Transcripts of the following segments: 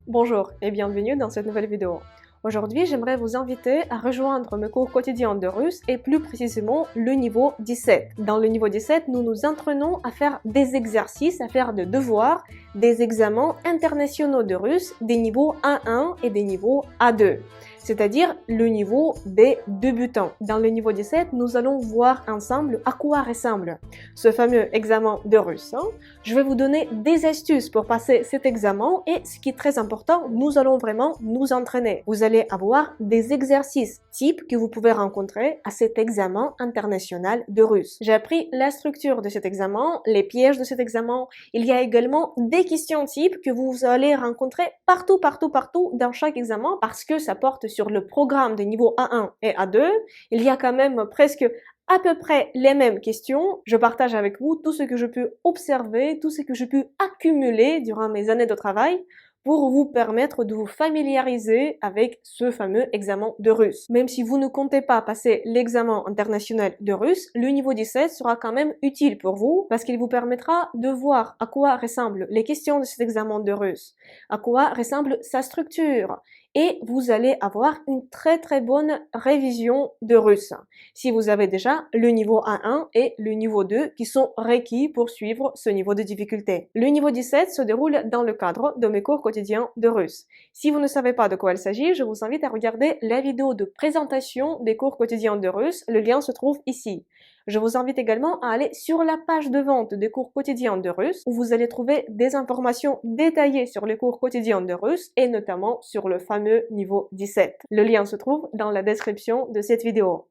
Bonjour et bienvenue dans cette nouvelle vidéo. Aujourd'hui, j'aimerais vous inviter à rejoindre mes cours quotidiens de russe et plus précisément le niveau 17. Dans le niveau 17, nous nous entraînons à faire des exercices, à faire des devoirs, des examens internationaux de russe, des niveaux A1 et des niveaux A2, c'est-à-dire le niveau des débutants. Dans le niveau 17, nous allons voir ensemble à quoi ressemble ce fameux examen de russe. Je vais vous donner des astuces pour passer cet examen et ce qui est très important, nous allons vraiment nous entraîner. Vous allez avoir des exercices types que vous pouvez rencontrer à cet examen international de russe. J'ai appris la structure de cet examen, les pièges de cet examen. Il y a également des questions types que vous allez rencontrer partout dans chaque examen parce que ça porte sur le programme des niveaux A1 et A2. Il y a quand même presque à peu près les mêmes questions. Je partage avec vous tout ce que je peux observer, tout ce que je peux accumuler durant mes années de travail pour vous permettre de vous familiariser avec ce fameux examen de russe. Même si vous ne comptez pas passer l'examen international de russe, le niveau 17 sera quand même utile pour vous parce qu'il vous permettra de voir à quoi ressemblent les questions de cet examen de russe, à quoi ressemble sa structure, et vous allez avoir une très bonne révision de russe si vous avez déjà le niveau A1 et le niveau 2 qui sont requis pour suivre ce niveau de difficulté. Le niveau 17 se déroule dans le cadre de mes cours quotidiens de russe. Si vous ne savez pas de quoi il s'agit, je vous invite à regarder la vidéo de présentation des cours quotidiens de russe. Le lien se trouve ici. Je vous invite également à aller sur la page de vente des cours quotidiens de russe où vous allez trouver des informations détaillées sur les cours quotidiens de russe et notamment sur le fameux niveau 17. Le lien se trouve dans la description de cette vidéo.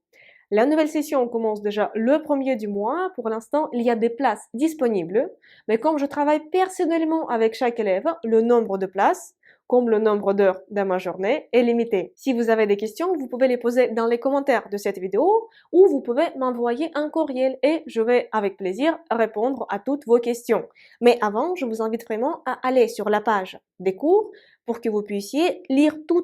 La nouvelle session commence déjà le 1er du mois. Pour l'instant, il y a des places disponibles, mais comme je travaille personnellement avec chaque élève, le nombre de places, comme le nombre d'heures dans ma journée, est limité. Si vous avez des questions, vous pouvez les poser dans les commentaires de cette vidéo ou vous pouvez m'envoyer un courriel et je vais avec plaisir répondre à toutes vos questions. Mais avant, je vous invite vraiment à aller sur la page des cours pour que vous puissiez lire tout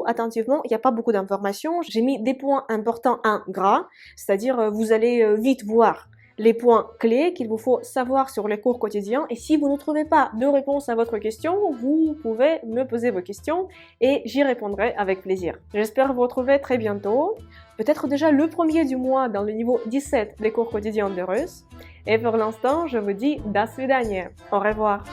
attentivement. Il n'y a pas beaucoup d'informations. J'ai mis des points importants en gras, c'est-à-dire vous allez vite voir les points clés qu'il vous faut savoir sur les cours quotidiens. Et si vous ne trouvez pas de réponse à votre question, vous pouvez me poser vos questions et j'y répondrai avec plaisir. J'espère vous retrouver très bientôt, peut-être déjà le 1er du mois dans le niveau 17 des cours quotidiens de russe. Et pour l'instant, je vous dis до свидания. Au revoir.